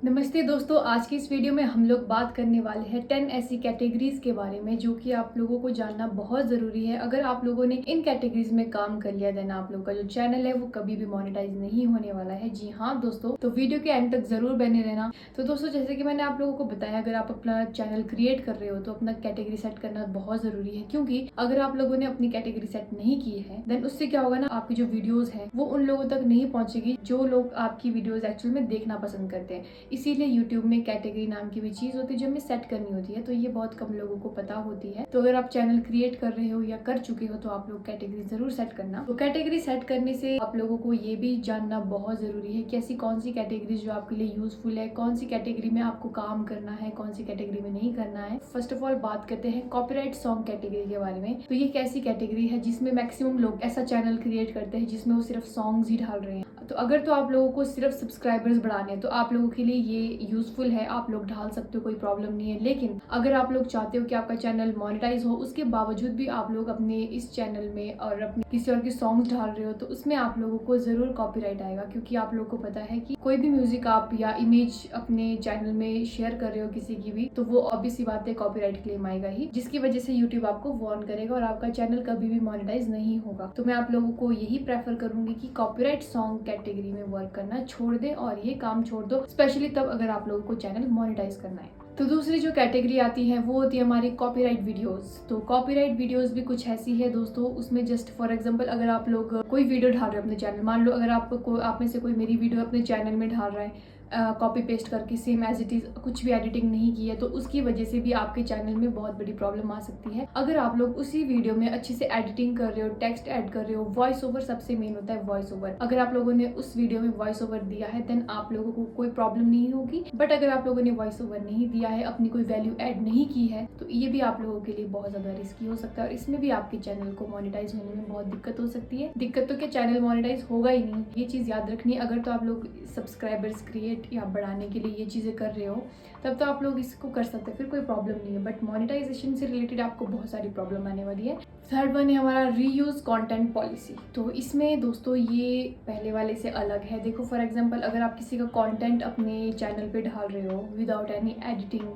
नमस्ते दोस्तों, आज की इस वीडियो में हम लोग बात करने वाले हैं 10 ऐसी कैटेगरीज के बारे में जो कि आप लोगों को जानना बहुत ज़रूरी है। अगर आप लोगों ने इन कैटेगरीज में काम कर लिया देन आप लोगों का जो चैनल है वो कभी भी मोनेटाइज नहीं होने वाला है। जी हाँ दोस्तों, तो वीडियो के एंड तक ज़रूर बने रहना। तो दोस्तों, जैसे कि मैंने आप लोगों को बताया, अगर आप अपना चैनल क्रिएट कर रहे हो तो अपना कैटेगरी सेट करना बहुत ज़रूरी है, क्योंकि अगर आप लोगों ने अपनी कैटेगरी सेट नहीं की है देन उससे क्या होगा ना, आपकी जो वीडियोज़ है वो उन लोगों तक नहीं पहुँचेगी जो लोग आपकी वीडियोज़ एक्चुअल में देखना पसंद करते हैं। इसीलिए यूट्यूब में कैटेगरी नाम की भी चीज़ होती है जो हमें सेट करनी होती है, तो ये बहुत कम लोगों को पता होती है। तो अगर आप चैनल क्रिएट कर रहे हो या कर चुके हो तो आप लोग कैटेगरी जरूर सेट करना। तो कैटेगरी सेट करने से आप लोगों को ये भी जानना बहुत ज़रूरी है कि ऐसी कौन सी कैटेगरी जो आपके लिए यूजफुल है, कौन सी कैटेगरी में आपको काम करना है, कौन सी कैटेगरी में नहीं करना है। फर्स्ट ऑफ ऑल बात करते हैं कॉपीराइट सॉन्ग कैटेगरी के बारे में। तो ये एक ऐसी कैटेगरी है जिसमें मैक्सिमम लोग ऐसा चैनल क्रिएट करते हैं जिसमें वो सिर्फ सॉन्ग्स ही डाल रहे हैं। तो अगर तो आप लोगों को सिर्फ सब्सक्राइबर्स बढ़ाने हैं तो आप लोगों के लिए ये यूजफुल है, आप लोग डाल सकते हो, कोई प्रॉब्लम नहीं है। लेकिन अगर आप लोग चाहते हो कि आपका चैनल मोनेटाइज हो, उसके बावजूद भी आप लोग अपने इस चैनल में और अपने किसी और के सॉन्ग्स डाल रहे हो तो उसमें आप लोगों को जरूर कॉपीराइट आएगा, क्योंकि आप लोगों को पता है कि कोई भी म्यूजिक आप या इमेज अपने चैनल में शेयर कर रहे हो किसी की भी, तो वो ऑब्वियस सी बात है कॉपीराइट क्लेम आएगा ही, जिसकी वजह से यूट्यूब आपको वार्न करेगा और आपका चैनल कभी भी मोनेटाइज नहीं होगा। तो मैं आप लोगों को यही प्रेफर करूंगी कि कॉपीराइट सॉन्ग कैटेगरी में वर्क करना छोड़ दे और ये काम छोड़ दो, स्पेशली तब अगर आप लोगों को चैनल मोनेटाइज करना है। तो दूसरी जो कैटेगरी आती है वो होती है हमारी कॉपीराइट वीडियोस। तो कॉपीराइट वीडियोस भी कुछ ऐसी है दोस्तों, उसमें जस्ट फॉर एग्जांपल अगर आप लोग कोई वीडियो डाल रहे हो अपने चैनल, मान लो अगर आप में से कोई मेरी वीडियो अपने चैनल में डाल रहा है कॉपी पेस्ट करके सेम एज इट इज, कुछ भी एडिटिंग नहीं की है, तो उसकी वजह से भी आपके चैनल में बहुत बड़ी प्रॉब्लम आ सकती है। अगर आप लोग उसी वीडियो में अच्छे से एडिटिंग कर रहे हो, टेक्स्ट ऐड कर रहे हो, वॉइस ओवर सबसे मेन होता है वॉइस ओवर, अगर आप लोगों ने उस वीडियो में वॉइस ओवर दिया है देन आप लोगों को कोई प्रॉब्लम नहीं होगी। बट अगर आप लोगों ने वॉइस ओवर नहीं दिया है, अपनी कोई वैल्यू ऐड नहीं की है, तो ये भी आप लोगों के लिए बहुत ज्यादा रिस्की हो सकता है और इसमें भी आपके चैनल को मोनेटाइज होने में बहुत दिक्कत हो सकती है। दिक्कत तो क्या, चैनल मोनेटाइज होगा ही नहीं, ये चीज याद रखनी। अगर तो आप लोग सब्सक्राइबर्स क्रिएट या बढ़ाने के लिए ये चीज़ें कर रहे हो तब तो आप लोग इसको कर सकते हैं, फिर कोई प्रॉब्लम नहीं है। बट मोनेटाइजेशन से रिलेटेड आपको बहुत सारी प्रॉब्लम आने वाली है। थर्ड वन है हमारा रीयूज कंटेंट पॉलिसी। तो इसमें दोस्तों ये पहले वाले से अलग है। देखो फॉर एग्जांपल अगर आप किसी का कंटेंट अपने चैनल पे डाल रहे हो without any editing,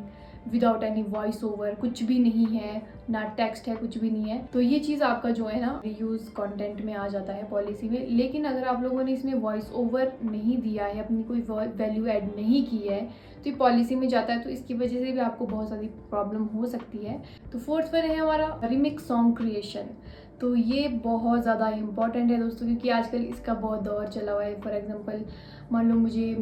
without any voice over, कुछ भी नहीं है, ना टेक्स्ट है, कुछ भी नहीं है, तो ये चीज़ आपका जो है ना रीयूज कंटेंट में आ जाता है पॉलिसी में। लेकिन अगर आप लोगों ने इसमें वॉइस ओवर नहीं दिया है, अपनी कोई वैल्यू ऐड नहीं की है, तो ये पॉलिसी में जाता है, तो इसकी वजह से भी आपको बहुत सारी प्रॉब्लम हो सकती है। तो फोर्थ वन है हमारा रिमिक्स सॉन्ग क्रिएशन। तो ये बहुत ज़्यादा इंपॉर्टेंट है दोस्तों, क्योंकि आजकल इसका बहुत दौर चला हुआ है। फॉर एग्जांपल मान लो मुझे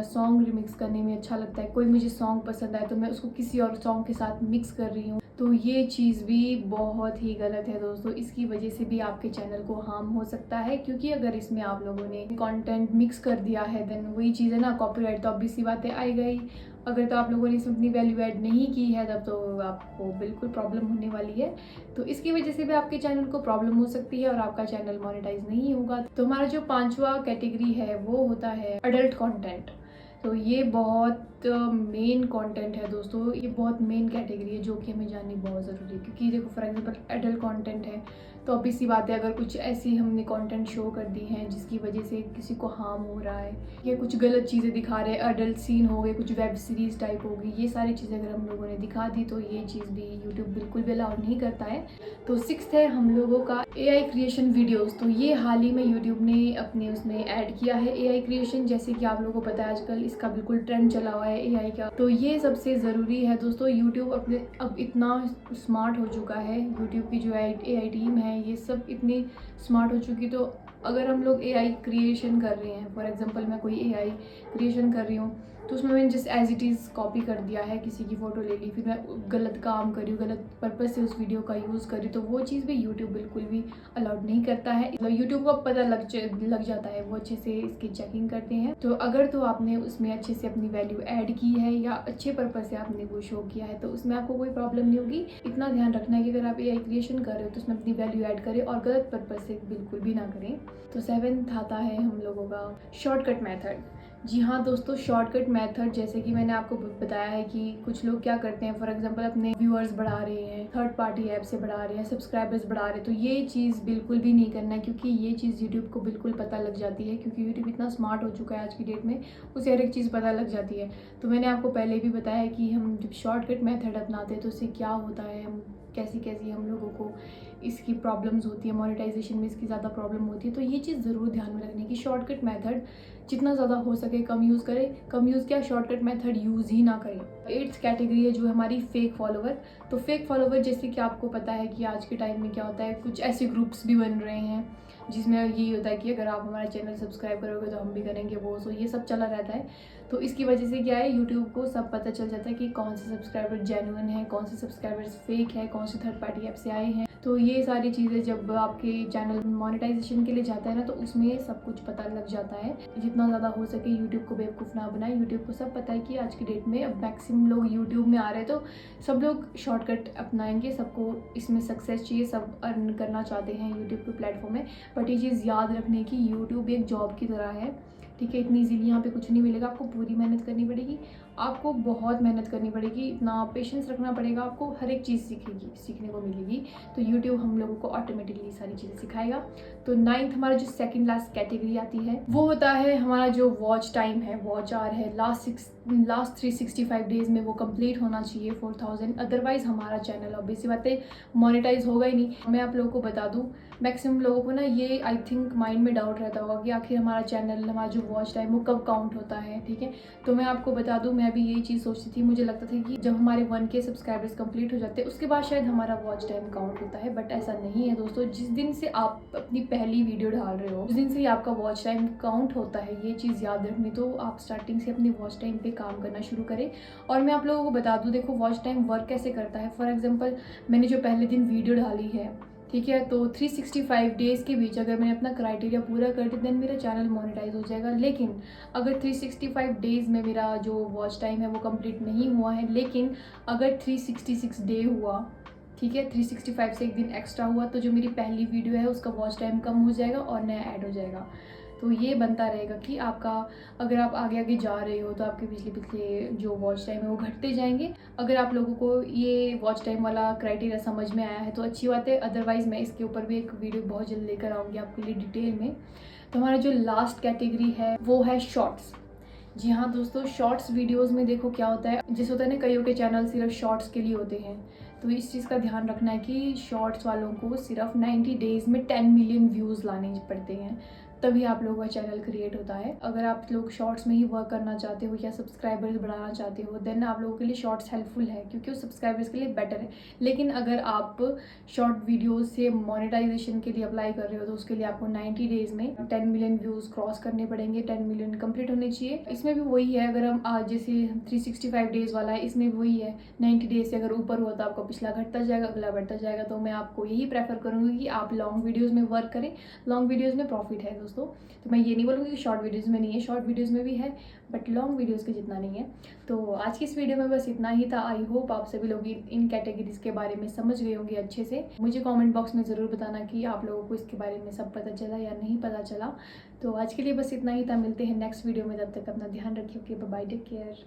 सॉन्ग रिमिक्स करने में अच्छा लगता है, कोई मुझे सॉन्ग पसंद आए तो मैं उसको किसी और सॉन्ग के साथ मिक्स कर रही हूँ, तो ये चीज़ भी बहुत ही गलत है दोस्तों। इसकी वजह से भी आपके चैनल को हार्म हो सकता है, क्योंकि अगर इसमें आप लोगों ने कंटेंट मिक्स कर दिया है देन वही चीज़ है ना, कॉपीराइट तो ऑब्वियस सी बातें आएगा ही। अगर तो आप लोगों ने इसमें अपनी वैल्यू ऐड नहीं की है तब तो आपको बिल्कुल प्रॉब्लम होने वाली है। तो इसकी वजह से भी आपके चैनल को प्रॉब्लम हो सकती है और आपका चैनल मोनेटाइज नहीं होगा। तो हमारा जो पांचवा कैटेगरी है वो होता है अडल्ट कंटेंट। तो ये बहुत मेन कंटेंट है दोस्तों, ये बहुत मेन कैटेगरी है जो कि हमें जाननी बहुत ज़रूरी है। क्योंकि देखो फॉर एग्जांपल एडल्ट कंटेंट है तो ऑब्वियस सी बात है, अगर कुछ ऐसी हमने कंटेंट शो कर दी हैं जिसकी वजह से किसी को हार्म हो रहा है या कुछ गलत चीज़ें दिखा रहे हैं, अडल्ट सीन हो गए, कुछ वेब सीरीज टाइप होगी, ये सारी चीज़ें अगर हम लोगों ने दिखा दी तो ये चीज़ भी यूट्यूब बिल्कुल भी अलाउड नहीं करता है। तो सिक्स्थ है हम लोगों का AI क्रिएशन वीडियोज़। तो ये हाल ही में यूट्यूब ने अपने उसमें ऐड किया है AI क्रिएशन, जैसे कि आप लोगों को पता है आजकल इसका बिल्कुल ट्रेंड चला हुआ है AI का। तो ये सबसे ज़रूरी है दोस्तों। यूट्यूब अपने अब इतना स्मार्ट हो चुका है, यूट्यूब की जो AI टीम है ये सब इतनी स्मार्ट हो चुकी, तो अगर हम लोग AI क्रिएशन कर रहे हैं, फॉर एग्जांपल मैं कोई AI क्रिएशन कर रही हूँ तो उसमें मैंने just as it is copy कर दिया है, किसी की फ़ोटो ले ली, फिर मैं गलत काम करी हूँ, गलत पर्पज़ से उस वीडियो का यूज़ करी, तो वो चीज़ भी यूट्यूब बिल्कुल भी अलाउड नहीं करता है। मतलब यूट्यूब को पता लग जाता है, वो अच्छे से इसकी चेकिंग करते हैं। तो अगर तो आपने उसमें अच्छे से अपनी वैल्यू ऐड की है या अच्छे पर्पज़ से आपने वो शो किया है तो उसमें आपको कोई प्रॉब्लम नहीं होगी। इतना ध्यान रखना है कि अगर आप AI क्रिएशन कर रहे हो तो उसमें अपनी वैल्यू ऐड करें और गलत पर्पज़ से बिल्कुल भी ना करें। तो सेवेंथ आता है हम लोगों का शॉर्टकट मेथड। जी हाँ दोस्तों, शॉर्टकट मेथड जैसे कि मैंने आपको बताया है कि कुछ लोग क्या करते हैं, फॉर एग्जांपल अपने व्यूअर्स बढ़ा रहे हैं, थर्ड पार्टी ऐप से बढ़ा रहे हैं, सब्सक्राइबर्स बढ़ा रहे हैं। तो ये चीज़ बिल्कुल भी नहीं करना है, क्योंकि ये चीज़ यूट्यूब को बिल्कुल पता लग जाती है, क्योंकि यूट्यूब इतना स्मार्ट हो चुका है आज की डेट में, उसे हर एक चीज़ पता लग जाती है। तो मैंने आपको पहले भी बताया कि हम जब शॉर्टकट मेथड अपनाते हैं तो उससे क्या होता है, हम कैसी कैसी हम लोगों को इसकी प्रॉब्लम्स होती है, मोनेटाइजेशन में इसकी ज़्यादा प्रॉब्लम होती है। तो ये चीज़ ज़रूर ध्यान में रखने की, शॉर्टकट मेथड जितना ज़्यादा हो सके कम यूज़ करें। कम यूज़ क्या, शॉर्टकट मेथड यूज़ ही ना करें। 8th कैटेगरी है जो हमारी फेक फॉलोवर। तो फेक फॉलोवर जैसे कि आपको पता है कि आज के टाइम में क्या होता है, कुछ ऐसे ग्रुप्स भी बन रहे हैं जिसमें यही होता है कि अगर आप हमारा चैनल सब्सक्राइब करोगे तो हम भी करेंगे वो, सो ये सब चला रहता है। तो इसकी वजह से क्या है, यूट्यूब को सब पता चल जाता है कि कौन से सब्सक्राइबर जेन्युइन है, कौन से सब्सक्राइबर्स फेक है, कौन से थर्ड पार्टी ऐप से आए हैं। तो ये सारी चीज़ें जब आपके चैनल मोनेटाइजेशन के लिए जाता है ना, तो उसमें सब कुछ पता लग जाता है। जितना ज़्यादा हो सके यूट्यूब को बेवकूफ़ ना बनाए। यूट्यूब को सब पता है कि आज की डेट में अब मैक्सिमम लोग यूट्यूब में आ रहे हैं, तो सब लोग शॉर्टकट अपनाएंगे, सबको इसमें सक्सेस चाहिए, सब अर्न करना चाहते हैं यूट्यूब के प्लेटफॉर्म में। बट ये चीज़ याद रखने की, यूट्यूब एक जॉब की तरह है, ठीक है। इतनी ईजीली यहाँ पे कुछ नहीं मिलेगा, आपको पूरी मेहनत करनी पड़ेगी, आपको बहुत मेहनत करनी पड़ेगी, इतना पेशेंस रखना पड़ेगा, आपको हर एक चीज़ सीखने को मिलेगी। तो यूट्यूब हम लोगों को ऑटोमेटिकली सारी चीज़ें सिखाएगा। तो 9th हमारा जो सेकंड लास्ट कैटेगरी आती है वो होता है हमारा जो वॉच टाइम है, वॉच आवर है, लास्ट 365 डेज़ में वो कंप्लीट होना चाहिए 4000, अदरवाइज़ हमारा चैनल ऑब्वियसली बातें मोनेटाइज होगा ही नहीं। मैं आप लोगों को बता दूं, मैक्सिमम लोगों को ना ये आई थिंक माइंड में डाउट रहता होगा कि आखिर हमारा चैनल, हमारा जो वॉच टाइम वो कब काउंट होता है, ठीक है। तो मैं आपको बता दूं, मैं भी यही चीज़ सोचती थी, मुझे लगता था कि जब हमारे 1K सब्सक्राइबर्स कंप्लीट हो जाते हैं उसके बाद शायद हमारा वॉच टाइम काउंट होता है, बट ऐसा नहीं है दोस्तों। जिस दिन से आप अपनी पहली वीडियो डाल रहे हो उस दिन से ही आपका वॉच टाइम काउंट होता है, ये चीज़ याद रखनी। तो आप स्टार्टिंग से अपनी वॉच टाइम पे काम करना शुरू करें। और मैं आप लोगों को बता दूं, देखो वॉच टाइम वर्क कैसे करता है। फॉर एग्जाम्पल, मैंने जो पहले दिन वीडियो डाली है, ठीक है, तो 365 डेज़ के बीच अगर मैंने अपना क्राइटेरिया पूरा कर दिया देन मेरा चैनल मोनेटाइज हो जाएगा। लेकिन अगर 365 डेज़ में मेरा जो वॉच टाइम है वो कंप्लीट नहीं हुआ है, लेकिन अगर 366 डे हुआ, ठीक है, 365 से एक दिन एक्स्ट्रा हुआ, तो जो मेरी पहली वीडियो है उसका वॉच टाइम कम हो जाएगा और नया ऐड हो जाएगा। तो ये बनता रहेगा कि आपका, अगर आप आगे आगे जा रहे हो तो आपके पिछले जो वॉच टाइम है वो घटते जाएंगे। अगर आप लोगों को ये वॉच टाइम वाला क्राइटेरिया समझ में आया है तो अच्छी बात है, अदरवाइज़ मैं इसके ऊपर भी एक वीडियो बहुत जल्द लेकर आऊँगी आपके लिए डिटेल में। तो हमारा जो लास्ट कैटेगरी है वो है शॉर्ट्स। जी हाँ दोस्तों, शॉर्ट्स वीडियोस में देखो क्या होता है, जैसे होता है ना कईयों के चैनल सिर्फ शॉर्ट्स के लिए होते हैं, तो इस चीज़ का ध्यान रखना है कि शॉर्ट्स वालों को सिर्फ 90 डेज़ में 10 मिलियन व्यूज़ लाने पड़ते हैं, तभी आप लोगों का चैनल क्रिएट होता है। अगर आप लोग शॉर्ट्स में ही वर्क करना चाहते हो या सब्सक्राइबर्स बढ़ाना चाहते हो, देन आप लोगों के लिए शॉर्ट्स हेल्पफुल है, क्योंकि वो सब्सक्राइबर्स के लिए बेटर है। लेकिन अगर आप शॉर्ट वीडियोज़ से मोनेटाइजेशन के लिए अप्लाई कर रहे हो तो उसके लिए आपको 90 डेज़ में 10 मिलियन व्यूज़ क्रॉस करने पड़ेंगे, 10 मिलियन कंप्लीट होने चाहिए। इसमें भी वही है, अगर हम जैसे 365 डेज़ वाला है, इसमें वही है, 90 डेज़ से अगर ऊपर हुआ तो आपका पिछला घटता जाएगा, अगला बढ़ता जाएगा। तो मैं आपको यही प्रेफर करूँगी कि आप लॉन्ग वीडियोज़ में वर्क करें, लॉन्ग वीडियोज़ में प्रॉफिट है दोस्तों। तो मैं ये नहीं बोलूँगी कि शॉर्ट वीडियोज़ में नहीं है, शॉर्ट वीडियोज़ में भी है, बट लॉन्ग वीडियोज़ के जितना नहीं है। तो आज की इस वीडियो में बस इतना ही था। आई होप आप सभी लोग इन कैटेगरीज के बारे में समझ गए होंगे अच्छे से। मुझे कमेंट बॉक्स में ज़रूर बताना कि आप लोगों को इसके बारे में सब पता चला या नहीं पता चला। तो आज के लिए बस इतना ही था, मिलते हैं नेक्स्ट वीडियो में, तब तक अपना ध्यान रखिए। Okay, bye bye, take care.